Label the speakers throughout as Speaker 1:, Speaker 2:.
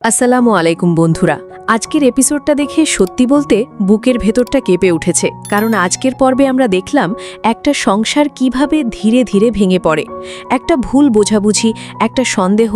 Speaker 1: আসসালামু আলাইকুম বন্ধুরা। আজকের এপিসোডটা দেখে সত্যি বলতে বুকের ভেতরটা কেঁপে উঠেছে, কারণ আজকের পর্বে আমরা দেখলাম একটা সংসার কিভাবে ধীরে ধীরে ভেঙে পড়ে। একটা ভুল বোঝাবুঝি, একটা সন্দেহ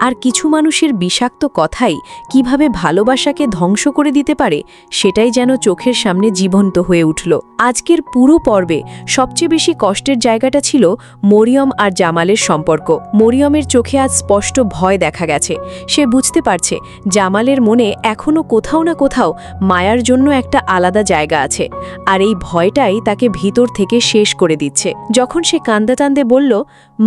Speaker 1: আর কিছু মানুষের বিষাক্ত কথাই কিভাবে ভালোবাসাকে ধ্বংস করে দিতে পারে, সেটাই যেন চোখের সামনে জীবন্ত হয়ে উঠল। আজকের পুরো পর্বে সবচেয়ে বেশি কষ্টের জায়গাটা ছিল মরিয়ম আর জামালের সম্পর্ক। মরিয়মের চোখে আজ স্পষ্ট ভয় দেখা গেছে। সে বুঝতে পারছে জামালের মনে এখনো কোথাও না কোথাও মায়ার জন্য একটা আলাদা জায়গা আছে, আর এই ভয়টাই তাকে ভিতর থেকে শেষ করে দিচ্ছে। যখন সে কান্দে কান্দে বলল,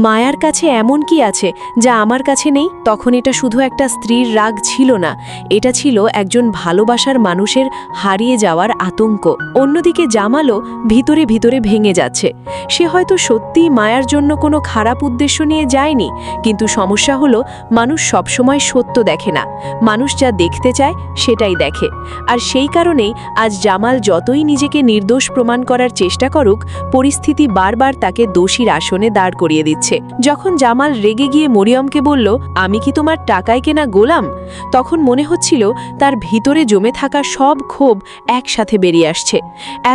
Speaker 1: মায়ার কাছে এমন কি আছে যা আমার কাছে নেই, তখন এটা শুধু একটা স্ত্রীর রাগ ছিল না, এটা ছিল একজন ভালোবাসার মানুষের হারিয়ে যাওয়ার আতঙ্ক। অন্যদিকে জামালও ভিতরে ভিতরে ভেঙে যাচ্ছে। সে হয়তো সত্যিই মায়ার জন্য কোনো খারাপ উদ্দেশ্য নিয়ে যায়নি, কিন্তু সমস্যা হলো মানুষ সবসময় সত্য দেখে না, মানুষ যা দেখতে চায় সেটাই দেখে। আর সেই কারণেই আজ জামাল যতই নিজেকে নির্দোষ প্রমাণ করার চেষ্টা করুক, পরিস্থিতি বারবার তাকে দোষীর আসনে দাঁড় করিয়ে দিচ্ছে। যখন জামাল রেগে গিয়ে মরিয়মকে বলল, আমি কি তোমার টাকায় কেনা গোলাম, তখন মনে হচ্ছিল তার ভিতরে জমে থাকা সব ক্ষোভ একসাথে বেরিয়ে আসছে।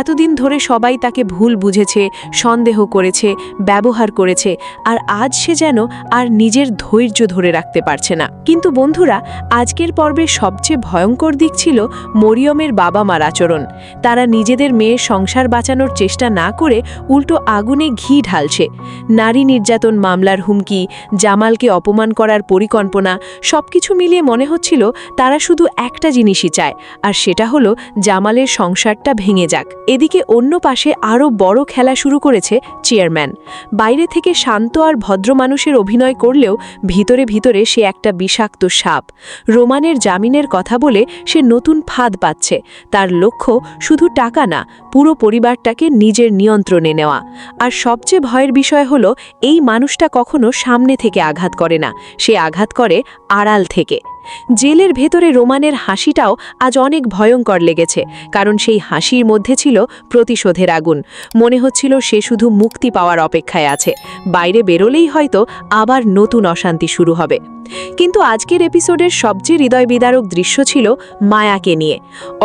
Speaker 1: এতদিন ধরে সবাই তাকে ভুল বুঝেছে, সন্দেহ করেছে, ব্যবহার করেছে, আর আজ সে যেন আর নিজের ধৈর্য ধরে রাখতে পারছে না। কিন্তু বন্ধুরা, আজকের পর্বের সবচেয়ে ভয়ঙ্কর দিক ছিল মরিয়মের বাবা মার আচরণ। তারা নিজেদের মেয়ের সংসার বাঁচানোর চেষ্টা না করে উল্টো আগুনে ঘি ঢালছে। নারী নির্যাতন মামলার হুমকি, জামালকে অপমান করার পরিকল্পনা, সবকিছু মিলিয়ে মনে হচ্ছিল তারা শুধু একটা জিনিসই চায়, আর সেটা হলো জামালের সংসারটা ভেঙে যাক। এদিকে অন্য পাশে আরও বড় খেলা শুরু করেছে চেয়ারম্যান। বাইরে থেকে শান্ত আর ভদ্র মানুষের অভিনয় করলেও ভিতরে ভিতরে সে একটা বিষাক্ত সাপ। রোমানের জামিনের কথা বলে সে নতুন ফাঁদ পাচ্ছে। তার লক্ষ্য শুধু টাকা না, পুরো পরিবারটাকে নিজের নিয়ন্ত্রণে নেওয়া। আর সবচেয়ে ভয়ের বিষয় হলো এই মানুষটা কখনো সামনে থেকে আঘাত করে না, সে আঘাত করে আড়াল থেকে। জেলের ভেতরে রোমানের হাসিটাও আজ অনেক ভয়ঙ্কর লেগেছে, কারণ সেই হাসির মধ্যে ছিল প্রতিশোধের আগুন। মনে হচ্ছিল সে শুধু মুক্তি পাওয়ার অপেক্ষায় আছে, বাইরে বেরোলেই হয়তো আবার নতুন অশান্তি শুরু হবে। কিন্তু আজকের এপিসোডের সবচেয়ে হৃদয় বিদারক দৃশ্য ছিল মায়াকে নিয়ে।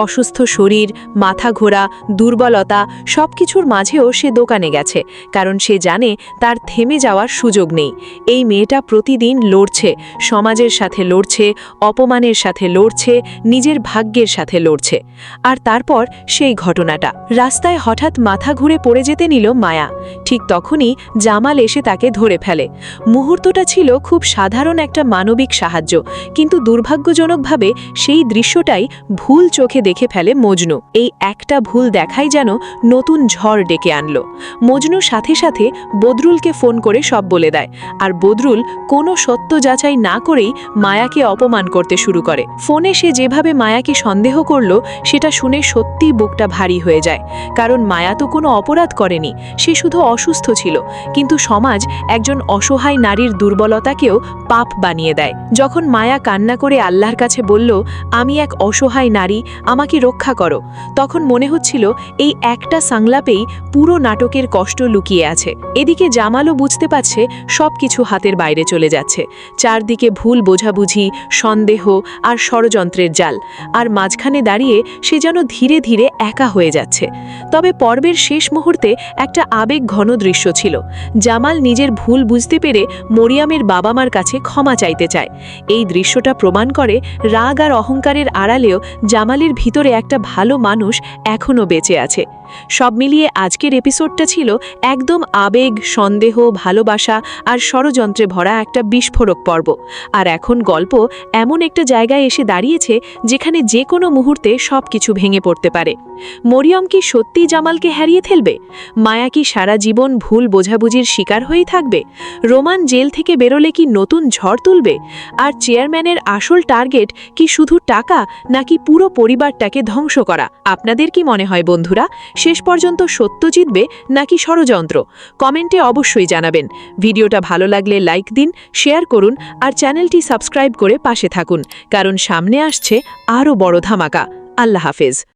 Speaker 1: অসুস্থ শরীর, মাথা ঘোরা, দুর্বলতা সবকিছুর মাঝেও সে দোকানে গেছে, কারণ সে জানে তার থেমে যাওয়ার সুযোগ নেই। এই মেয়েটা প্রতিদিন লড়ছে, সমাজের সাথে লড়ছে, অপমানের সাথে লড়ছে, নিজের ভাগ্যের সাথে লড়ছে। আর তারপর সেই ঘটনাটা, রাস্তায় হঠাৎ মাথা ঘুরে পড়ে যেতে নিল মায়া। ঠিক তখনই জামাল এসে তাকে ধরে ফেলে। মুহূর্তটা ছিল খুব সাধারণ একটা মানবিক সাহায্য, কিন্তু দুর্ভাগ্যজনকভাবে সেই দৃশ্যটাই ভুল চোখে দেখে ফেলে মজনু। এই একটা ভুল দেখাই যেন নতুন ঝড় ডেকে আনলো। মজনু সাথে সাথে বদরুলকে ফোন করে সব বলে দেয়, আর বদরুল কোনো সত্য যাচাই না করেই মায়াকে অপমান করতে শুরু করে। ফোনে সে যেভাবে মায়াকে সন্দেহ করল, সেটা শুনে সত্যি বুকটা ভারী হয়ে যায়, কারণ মায়া তো কোনো অপরাধ করেনি, সে শুধু অসুস্থ ছিল। কিন্তু সমাজ একজন অসহায় নারীর দুর্বলতাকেও পাপ বানিয়ে দেয়। যখন মায়া কান্না করে আল্লাহর কাছে বলল, আমি এক অসহায় নারী, আমাকে রক্ষা করো, তখন মনে হচ্ছিল এই একটা সংলাপেই পুরো নাটকের কষ্ট লুকিয়ে আছে। এদিকে জামালও বুঝতে পারছে সবকিছু হাতের বাইরে চলে যাচ্ছে। চারদিকে ভুল বোঝাবুঝি, সন্দেহ আর ষড়যন্ত্রের জাল, আর মাঝখানে দাঁড়িয়ে সে যেন ধীরে ধীরে একা হয়ে যাচ্ছে। তবে পর্বের শেষ মুহূর্তে একটা আবেগ ঘন দৃশ্য ছিল। জামাল নিজের ভুল বুঝতে পেরে মরিয়মের বাবা মার কাছে ক্ষমা চাইতে চায়। এই দৃশ্যটা প্রমাণ করে রাগ আর অহংকারের আড়ালেও জামালের ভিতরে একটা ভালো মানুষ এখনও বেঁচে আছে। সব মিলিয়ে আজকের এপিসোডটা ছিল একদম আবেগ, সন্দেহ, ভালোবাসা আর ষড়যন্ত্রে ভরা একটা বিস্ফোরক পর্ব। আর এখন গল্প এমন একটা জায়গায় এসে দাঁড়িয়েছে যেখানে যে কোনো মুহূর্তে সবকিছু ভেঙে পড়তে পারে। মরিয়ম কি সত্যি জামালকে হারিয়ে ফেলবে? মায়া কি সারা জীবন ভুল বোঝাবুঝির শিকার হয়েই থাকবে? রোমান জেল থেকে বেরোলে কি নতুন ঝড় তুলবে? আর চেয়ারম্যানের আসল টার্গেট কি শুধু টাকা, নাকি পুরো পরিবারটাকে ধ্বংস করা? আপনাদের কি মনে হয় বন্ধুরা, শেষ পর্যন্ত সত্য জিতবে নাকি ষড়যন্ত্র? কমেন্টে অবশ্যই জানাবেন। ভিডিওটা ভালো লাগলে লাইক দিন, শেয়ার করুন আর চ্যানেলটি সাবস্ক্রাইব করে পাশে থাকুন, কারণ সামনে আসছে আরও বড় ধামাকা। আল্লাহ হাফেজ।